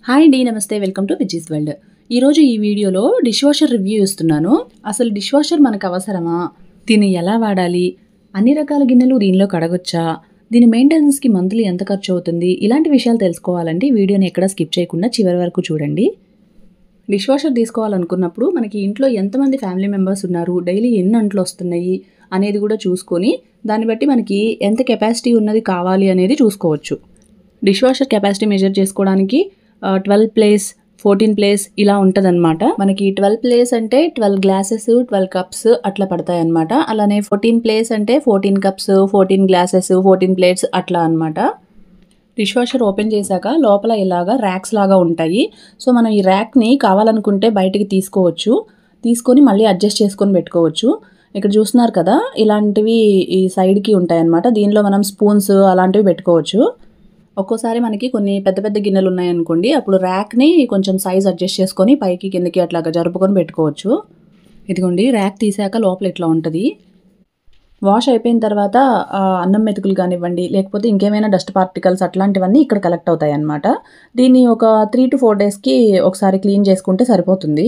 Hi అండి, నమస్తే. Welcome to Viji's world. ఈరోజు ఈ వీడియోలో డిష్ వాషర్ రివ్యూ ఇస్తున్నాను. అసలు డిష్ వాషర్ మనకు అవసరమా, దీన్ని ఎలా వాడాలి, అన్ని రకాల గిన్నెలు దీనిలో కడగొచ్చా, దీని మెయింటెనెన్స్కి మంత్లీ ఎంత ఖర్చు అవుతుంది, ఇలాంటి విషయాలు తెలుసుకోవాలంటే వీడియోని ఎక్కడ స్కిప్ చేయకుండా చివరి వరకు చూడండి. డిష్ వాషర్ తీసుకోవాలనుకున్నప్పుడు మనకి ఇంట్లో ఎంతమంది ఫ్యామిలీ మెంబర్స్ ఉన్నారు, డైలీ ఎన్ని అంట్లు వస్తున్నాయి అనేది కూడా చూసుకొని దాన్ని బట్టి మనకి ఎంత కెపాసిటీ ఉన్నది కావాలి అనేది చూసుకోవచ్చు. డిష్ వాషర్ కెపాసిటీ మెజర్ చేసుకోవడానికి 12 ప్లేస్ 14 ప్లేస్ ఇలా ఉంటుందన్నమాట. మనకి 12 ప్లేస్ అంటే 12 గ్లాసెస్ 12 కప్స్ అట్లా పడతాయి అనమాట. అలానే 14 ప్లేస్ అంటే 14 కప్స్ 14 గ్లాసెస్ 14 ప్లేట్స్ అట్లా అనమాట. డిష్ వాషర్ ఓపెన్ చేశాక లోపల ఇలాగా ర్యాక్స్ లాగా ఉంటాయి. సో మనం ఈ ర్యాక్ని కావాలనుకుంటే బయటికి తీసుకొని మళ్ళీ అడ్జస్ట్ చేసుకొని పెట్టుకోవచ్చు. ఇక్కడ చూస్తున్నారు కదా, ఇలాంటివి ఈ సైడ్కి ఉంటాయన్నమాట. దీనిలో మనం స్పూన్స్ అలాంటివి పెట్టుకోవచ్చు. ఒక్కోసారి మనకి కొన్ని పెద్ద పెద్ద గిన్నెలు ఉన్నాయనుకోండి, అప్పుడు ర్యాక్ని కొంచెం సైజ్ అడ్జస్ట్ చేసుకొని పైకి కిందకి అట్లాగా జరుపుకొని పెట్టుకోవచ్చు. ఇదిగోండి, ర్యాక్ తీసాక లోపల ఇట్లా ఉంటుంది. వాష్ అయిపోయిన తర్వాత అన్నం మెతుకులు కానివ్వండి, లేకపోతే ఇంకేమైనా డస్ట్ పార్టికల్స్ అట్లాంటివన్నీ ఇక్కడ కలెక్ట్ అవుతాయి అన్నమాట. దీన్ని ఒక 3 to 4 డేస్కి ఒకసారి క్లీన్ చేసుకుంటే సరిపోతుంది.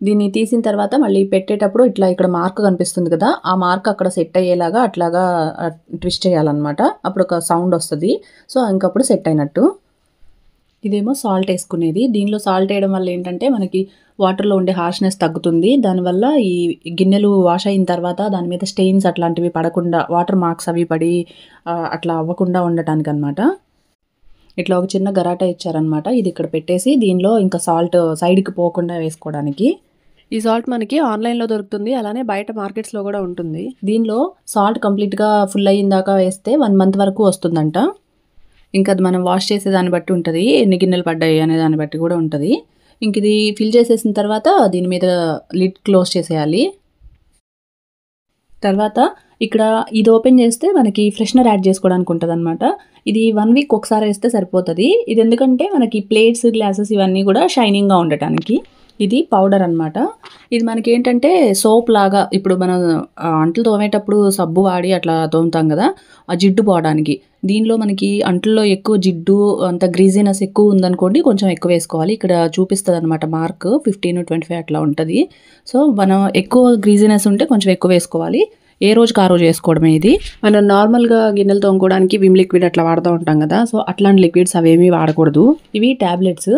దీన్ని తీసిన తర్వాత మళ్ళీ పెట్టేటప్పుడు ఇట్లా ఇక్కడ మార్క్ కనిపిస్తుంది కదా, ఆ మార్క్ అక్కడ సెట్ అయ్యేలాగా అట్లాగా ట్విస్ట్ చేయాలన్నమాట. అప్పుడు ఒక సౌండ్ వస్తుంది. సో ఇంకప్పుడు సెట్ అయినట్టు. ఇదేమో సాల్ట్ వేసుకునేది. దీనిలో సాల్ట్ వేయడం వల్ల ఏంటంటే మనకి వాటర్లో ఉండే హార్ష్నెస్ తగ్గుతుంది. దానివల్ల ఈ గిన్నెలు వాష్ అయిన తర్వాత దాని మీద స్టెయిన్స్ అట్లాంటివి పడకుండా, వాటర్ మార్క్స్ అవి పడి అట్లా అవ్వకుండా ఉండటానికి అనమాట. ఇట్లా ఒక చిన్న గరాటా ఇచ్చారనమాట. ఇది ఇక్కడ పెట్టేసి దీనిలో ఇంకా సాల్ట్ సైడ్కి పోకుండా వేసుకోవడానికి. ఈ సాల్ట్ మనకి ఆన్లైన్లో దొరుకుతుంది, అలానే బయట మార్కెట్స్లో కూడా ఉంటుంది. దీనిలో సాల్ట్ కంప్లీట్గా ఫుల్ అయ్యిందాకా వేస్తే 1 month వరకు వస్తుందంట. ఇంకా అది మనం వాష్ చేసే దాన్ని బట్టి ఉంటుంది, ఎన్ని గిన్నెలు పడ్డాయి అనే దాన్ని బట్టి కూడా ఉంటుంది. ఇంక ఇది ఫిల్ చేసేసిన తర్వాత దీని మీద లిడ్ క్లోజ్ చేసేయాలి. తర్వాత ఇక్కడ ఇది ఓపెన్ చేస్తే మనకి ఫ్రెషనర్ యాడ్ చేసుకోవడానికి ఉంటుంది అనమాట. ఇది 1 week ఒకసారి వేస్తే సరిపోతుంది. ఇది ఎందుకంటే మనకి ప్లేట్స్ గ్లాసెస్ ఇవన్నీ కూడా షైనింగ్గా ఉండటానికి. ఇది పౌడర్ అనమాట. ఇది మనకి ఏంటంటే సోప్ లాగా, ఇప్పుడు మనం అంట్లు తోమేటప్పుడు సబ్బు వాడి అట్లా తోముతాం కదా, ఆ జిడ్డు పోవడానికి. దీనిలో మనకి అంట్లలో ఎక్కువ జిడ్డు అంత గ్రీజీనెస్ ఎక్కువ ఉందనుకోండి, కొంచెం ఎక్కువ వేసుకోవాలి. ఇక్కడ చూపిస్తుంది అనమాట మార్క్ 15-25 అట్లా ఉంటుంది. సో మనం ఎక్కువ గ్రీజీనెస్ ఉంటే కొంచెం ఎక్కువ వేసుకోవాలి. ఏ రోజుకి ఆ రోజు వేసుకోవడమే. ఇది మనం నార్మల్గా గిన్నెలు తోముకోవడానికి విమ్ లిక్విడ్ అట్లా వాడుతూ ఉంటాం కదా, సో అట్లాంటి లిక్విడ్స్ అవేమీ వాడకూడదు. ఇవి ట్యాబ్లెట్స్.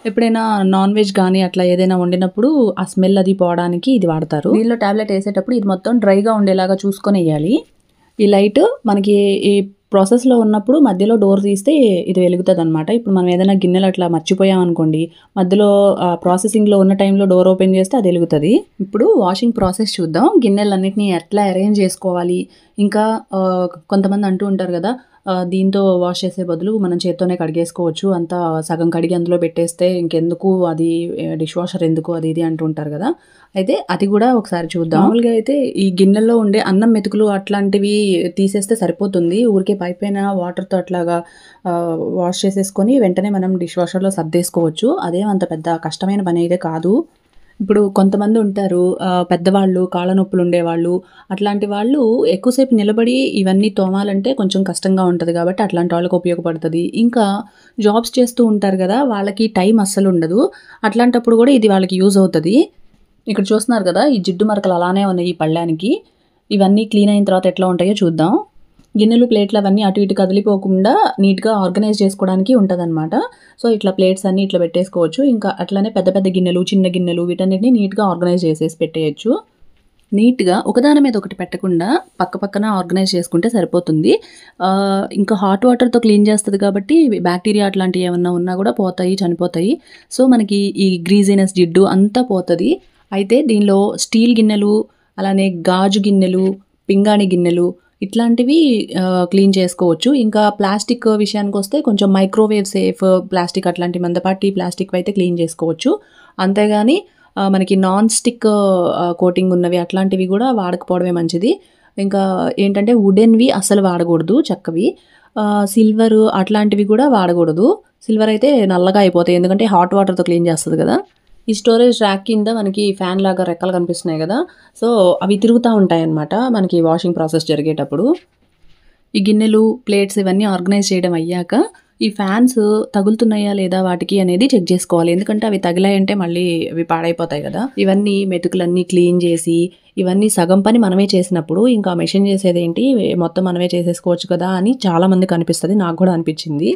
ఎప్పుడైనా నాన్ వెజ్ కానీ అట్లా ఏదైనా వండినప్పుడు ఆ స్మెల్ అది పోవడానికి ఇది వాడతారు. దీనిలో ట్యాబ్లెట్ వేసేటప్పుడు ఇది మొత్తం డ్రైగా ఉండేలాగా చూసుకొని వేయాలి. ఈ లైట్ మనకి ఈ ప్రాసెస్లో ఉన్నప్పుడు మధ్యలో డోర్ తీస్తే ఇది వెలుగుతుంది అనమాట. ఇప్పుడు మనం ఏదైనా గిన్నెలు అట్లా మర్చిపోయాం అనుకోండి, మధ్యలో ప్రాసెసింగ్లో ఉన్న టైంలో డోర్ ఓపెన్ చేస్తే అది వెలుగుతుంది. ఇప్పుడు వాషింగ్ ప్రాసెస్ చూద్దాం. గిన్నెలన్నింటినీ ఎట్లా అరేంజ్ చేసుకోవాలి. ఇంకా కొంతమంది అంటూ ఉంటారు కదా, దీంతో వాష్ చేసే బదులు మనం చేత్తోనే కడిగేసుకోవచ్చు, అంతా సగం కడిగి అందులో పెట్టేస్తే ఇంకెందుకు అది డిష్ వాషర్ ఎందుకు అది ఇది అంటూ ఉంటారు కదా. అయితే అది కూడా ఒకసారి చూద్దాం. మామూలుగా అయితే ఈ గిన్నెల్లో ఉండే అన్నం మెతుకులు అట్లాంటివి తీసేస్తే సరిపోతుంది. ఊరికే పైపైన వాటర్తో అట్లాగా వాష్ చేసేసుకొని వెంటనే మనం డిష్ వాషర్లో సర్దేసుకోవచ్చు. అదేమంత పెద్ద కష్టమైన పని అయితే కాదు. ఇప్పుడు కొంతమంది ఉంటారు పెద్దవాళ్ళు, కాళ్ళ నొప్పులు ఉండేవాళ్ళు, అట్లాంటి వాళ్ళు ఎక్కువసేపు నిలబడి ఇవన్నీ తోమాలంటే కొంచెం కష్టంగా ఉంటుంది కాబట్టి అట్లాంటి వాళ్ళకి ఉపయోగపడుతుంది. ఇంకా జాబ్స్ చేస్తూ ఉంటారు కదా, వాళ్ళకి టైం అస్సలు ఉండదు. అట్లాంటప్పుడు కూడా ఇది వాళ్ళకి యూజ్ అవుతుంది. ఇక్కడ చూస్తున్నారు కదా, ఈ జిడ్డు మరకలు అలానే ఉన్నాయి ఈ పళ్ళానికి. ఇవన్నీ క్లీన్ అయిన తర్వాత ఎట్లా ఉంటాయో చూద్దాం. గిన్నెలు ప్లేట్లు అవన్నీ అటు ఇటు కదిలిపోకుండా నీట్గా ఆర్గనైజ్ చేసుకోవడానికి ఉంటుందన్నమాట. సో ఇట్లా ప్లేట్స్ అన్నీ ఇట్లా పెట్టేసుకోవచ్చు. ఇంకా అట్లానే పెద్ద పెద్ద గిన్నెలు, చిన్న గిన్నెలు వీటన్నిటిని నీట్గా ఆర్గనైజ్ చేసేసి పెట్టేయచ్చు. నీట్గా ఒకదాని మీద ఒకటి పెట్టకుండా పక్క పక్కన ఆర్గనైజ్ చేసుకుంటే సరిపోతుంది. ఇంకా హాట్ వాటర్తో క్లీన్ చేస్తుంది కాబట్టి బ్యాక్టీరియా అట్లాంటివి ఏమన్నా ఉన్నా కూడా పోతాయి, చనిపోతాయి. సో మనకి ఈ గ్రీజీనెస్ జిడ్డు అంతా పోతుంది. అయితే దీనిలో స్టీల్ గిన్నెలు, అలానే గాజు గిన్నెలు, పింగాణి గిన్నెలు ఇట్లాంటివి క్లీన్ చేసుకోవచ్చు. ఇంకా ప్లాస్టిక్ విషయానికి వస్తే కొంచెం మైక్రోవేవ్ సేఫ్ ప్లాస్టిక్ అట్లాంటి మందపాటి ప్లాస్టిక్ అయితే క్లీన్ చేసుకోవచ్చు. అంతేగాని మనకి నాన్ స్టిక్ కోటింగ్ ఉన్నవి అట్లాంటివి కూడా వాడకపోవడమే మంచిది. ఇంకా ఏంటంటే వుడెన్వి అస్సలు వాడకూడదు, చెక్కవి. సిల్వర్ అట్లాంటివి కూడా వాడకూడదు. సిల్వర్ అయితే నల్లగా అయిపోతాయి, ఎందుకంటే హాట్ వాటర్తో క్లీన్ చేస్తుంది కదా. ఈ స్టోరేజ్ ర్యాక్ కింద మనకి ఫ్యాన్ లాగా రెక్కలు కనిపిస్తున్నాయి కదా, సో అవి తిరుగుతూ ఉంటాయి అన్నమాట మనకి వాషింగ్ ప్రాసెస్ జరిగేటప్పుడు. ఈ గిన్నెలు, ప్లేట్స్ ఇవన్నీ ఆర్గనైజ్ చేయడం అయ్యాక ఈ ఫ్యాన్స్ తగులుతున్నాయా లేదా వాటికి అనేది చెక్ చేసుకోవాలి. ఎందుకంటే అవి తగిలాయంటే మళ్ళీ అవి పాడైపోతాయి కదా. ఇవన్నీ మెతుకులన్నీ క్లీన్ చేసి ఇవన్నీ సగం పని మనమే చేసినప్పుడు ఇంకా మెషిన్ చేసేదేంటి, మొత్తం మనమే చేసేసుకోవచ్చు కదా అని చాలామందికి అనిపిస్తుంది. నాకు కూడా అనిపించింది.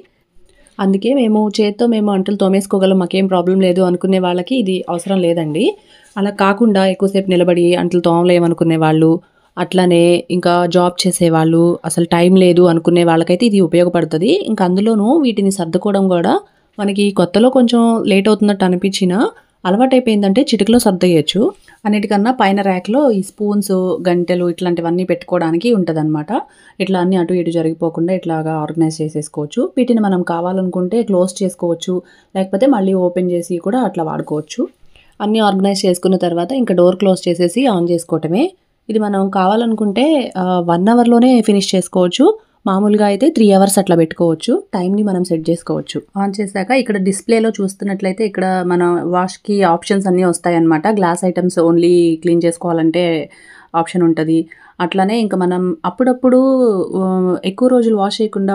అందుకే చేత్తో అంటలు తోమేసుకోగలం, మాకేం ప్రాబ్లం లేదు అనుకునే వాళ్ళకి ఇది అవసరం లేదండి. అలా కాకుండా ఎక్కువసేపు నిలబడి అంటలు తోమలేమనుకునే వాళ్ళు, అట్లనే ఇంకా జాబ్ చేసేవాళ్ళు, అసలు టైం లేదు అనుకునే వాళ్ళకైతే ఇది ఉపయోగపడుతుంది. ఇంకా అందులోనూ వీటిని సర్దుకోవడం కూడా మనకి కొత్తలో కొంచెం లేట్ అవుతున్నట్టు అనిపించినా అలవాటైపోయిందంటే చిటికలో సర్దేయచ్చు. అన్నిటికన్నా పైన ర్యాక్లో ఈ స్పూన్స్, గంటెలు ఇట్లాంటివన్నీ పెట్టుకోవడానికి ఉంటుందన్నమాట. ఇట్లా అన్నీ అటు ఇటు జరిగిపోకుండా ఇట్లాగా ఆర్గనైజ్ చేసేసుకోవచ్చు. వీటిని మనం కావాలనుకుంటే క్లోజ్ చేసుకోవచ్చు, లేకపోతే మళ్ళీ ఓపెన్ చేసి కూడా అట్లా వాడుకోవచ్చు. అన్నీ ఆర్గనైజ్ చేసుకున్న తర్వాత ఇంకా డోర్ క్లోజ్ చేసేసి ఆన్ చేసుకోవటమే. ఇది మనం కావాలనుకుంటే 1 అవర్లోనే ఫినిష్ చేసుకోవచ్చు. మామూలుగా అయితే 3 అవర్స్ అట్లా పెట్టుకోవచ్చు. టైంని మనం సెట్ చేసుకోవచ్చు. ఆన్ చేశాక ఇక్కడ డిస్ప్లేలో చూస్తున్నట్లయితే ఇక్కడ మన వాష్కి ఆప్షన్స్ అన్నీ వస్తాయన్నమాట. గ్లాస్ ఐటమ్స్ ఓన్లీ క్లీన్ చేసుకోవాలంటే ఆప్షన్ ఉంటుంది. అట్లానే ఇంకా మనం అప్పుడప్పుడు ఎక్కువ రోజులు వాష్ చేయకుండా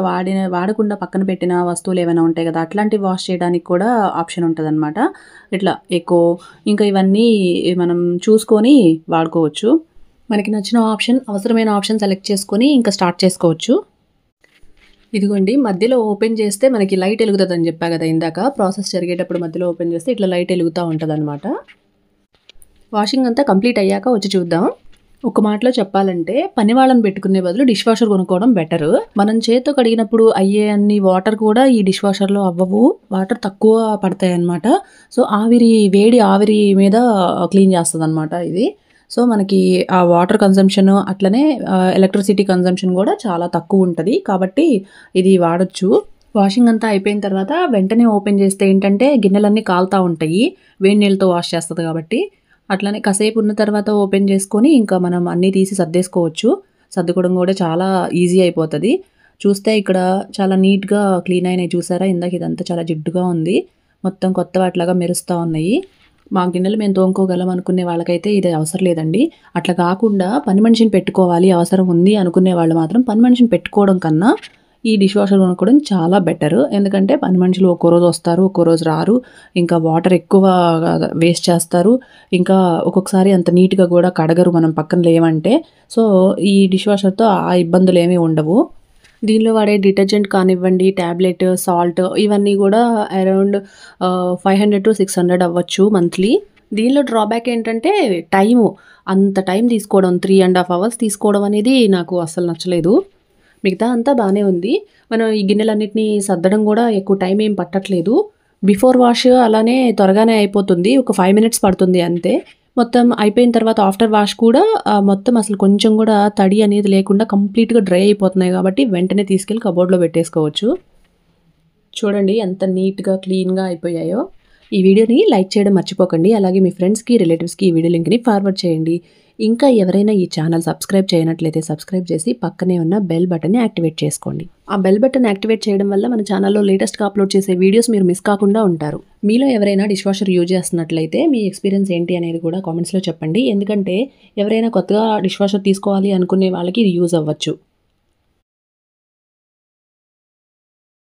వాడకుండా పక్కన పెట్టిన వస్తువులు ఏమైనా ఉంటాయి కదా, అట్లాంటివి వాష్ చేయడానికి కూడా ఆప్షన్ ఉంటుంది అనమాట. ఇట్లా ఎక్కువ ఇంకా ఇవన్నీ మనం చూసుకొని వాడుకోవచ్చు. మనకి నచ్చిన ఆప్షన్, అవసరమైన ఆప్షన్ సెలెక్ట్ చేసుకొని ఇంకా స్టార్ట్ చేసుకోవచ్చు. ఇదిగోండి, మధ్యలో ఓపెన్ చేస్తే మనకి లైట్ వెలుగుతుందని చెప్పా కదా ఇందాక. ప్రాసెస్ జరిగేటప్పుడు మధ్యలో ఓపెన్ చేస్తే ఇట్లా లైట్ వెలుగుతూ ఉంటుంది అనమాట. వాషింగ్ అంతా కంప్లీట్ అయ్యాక వచ్చి చూద్దాం. ఒక మాటలో చెప్పాలంటే పని వాళ్ళని పెట్టుకునే బదులు డిష్ వాషర్ కొనుక్కోవడం బెటర్. మనం చేత్తో కడిగినప్పుడు అయ్యే అన్ని వాటర్ కూడా ఈ డిష్ వాషర్లో అవ్వవు, వాటర్ తక్కువ పడతాయి అన్నమాట. సో వేడి ఆవిరి మీద క్లీన్ చేస్తుంది అనమాట ఇది. సో మనకి ఆ వాటర్ కన్సంప్షన్ అట్లనే ఎలక్ట్రిసిటీ కన్సంప్షన్ కూడా చాలా తక్కువ ఉంటుంది, కాబట్టి ఇది వాడచ్చు. వాషింగ్ అంతా అయిపోయిన తర్వాత వెంటనే ఓపెన్ చేస్తే ఏంటంటే గిన్నెలన్నీ కాలుతూ ఉంటాయి, వేడి నీళ్ళతో వాష్ చేస్తుంది కాబట్టి. అట్లనే కాసేపు ఉన్న తర్వాత ఓపెన్ చేసుకొని ఇంకా మనం అన్నీ తీసి సర్దేసుకోవచ్చు. సర్దుకోవడం కూడా చాలా ఈజీ అయిపోతుంది. చూస్తే ఇక్కడ చాలా నీట్గా క్లీన్ అయినాయి చూసారా. ఇందాక ఇదంతా చాలా జిడ్డుగా ఉంది, మొత్తం కొత్త వాటిలాగా మెరుస్తూ ఉన్నాయి. మా గిన్నెలు మేము తోముకోగలం అనుకునే వాళ్ళకైతే ఇది అవసరం లేదండి. అట్లా కాకుండా పని మనిషిని పెట్టుకోవాలి, అవసరం ఉంది అనుకునే వాళ్ళు మాత్రం పని మనిషిని పెట్టుకోవడం కన్నా ఈ డిష్ వాషర్ కొనుక్కోవడం చాలా బెటర్. ఎందుకంటే పని మనుషులు ఒక్కో రోజు వస్తారు, ఒక్కో రోజు రారు, ఇంకా వాటర్ ఎక్కువ వేస్ట్ చేస్తారు, ఇంకా ఒక్కొక్కసారి అంత నీట్గా కూడా కడగరు మనం పక్కన లేవంటే. సో ఈ డిష్ వాషర్తో ఆ ఇబ్బందులు ఏమీ ఉండవు. దీనిలో వాడే డిటర్జెంట్ కానివ్వండి, ట్యాబ్లెట్, సాల్ట్ ఇవన్నీ కూడా అరౌండ్ 500 to 600 అవ్వచ్చు మంత్లీ. దీనిలో డ్రాబ్యాక్ ఏంటంటే టైము, అంత టైం తీసుకోవడం, 3.5 hours తీసుకోవడం అనేది నాకు అస్సలు నచ్చలేదు. మిగతా అంతా బాగానే ఉంది. మనం ఈ గిన్నెలన్నిటినీ సర్దడం కూడా ఎక్కువ టైం ఏం పట్టట్లేదు. బిఫోర్ వాష్ అలానే త్వరగానే అయిపోతుంది, ఒక 5 minutes పడుతుంది అంతే. మొత్తం అయిపోయిన తర్వాత ఆఫ్టర్ వాష్ కూడా మొత్తం అసలు కొంచెం కూడా తడి అనేది లేకుండా కంప్లీట్గా డ్రై అయిపోతున్నాయి కాబట్టి వెంటనే తీసుకెళ్ళి కబోర్డ్లో పెట్టేసుకోవచ్చు. చూడండి ఎంత నీట్గా క్లీన్గా అయిపోయాయో. ఈ వీడియోని లైక్ చేయడం మర్చిపోకండి. అలాగే మీ ఫ్రెండ్స్కి, రిలేటివ్స్కి ఈ వీడియో లింక్ని ఫార్వర్డ్ చేయండి. ఇంకా ఎవరైనా ఈ ఛానల్ సబ్స్క్రైబ్ చేయనట్లయితే సబ్స్క్రైబ్ చేసి పక్కనే ఉన్న బెల్ బటన్ని యాక్టివేట్ చేసుకోండి. ఆ బెల్ బటన్ యాక్టివేట్ చేయడం వల్ల మన ఛానల్లో లేటెస్ట్గా అప్లోడ్ చేసే వీడియోస్ మీరు మిస్ కాకుండా ఉంటారు. మీలో ఎవరైనా డిష్ వాషర్ యూజ్ చేస్తున్నట్లయితే మీ ఎక్స్పీరియన్స్ ఏంటి అనేది కూడా కామెంట్స్లో చెప్పండి. ఎందుకంటే ఎవరైనా కొత్తగా డిష్ వాషర్ తీసుకోవాలి అనుకునే వాళ్ళకి ఇది యూజ్ అవ్వచ్చు.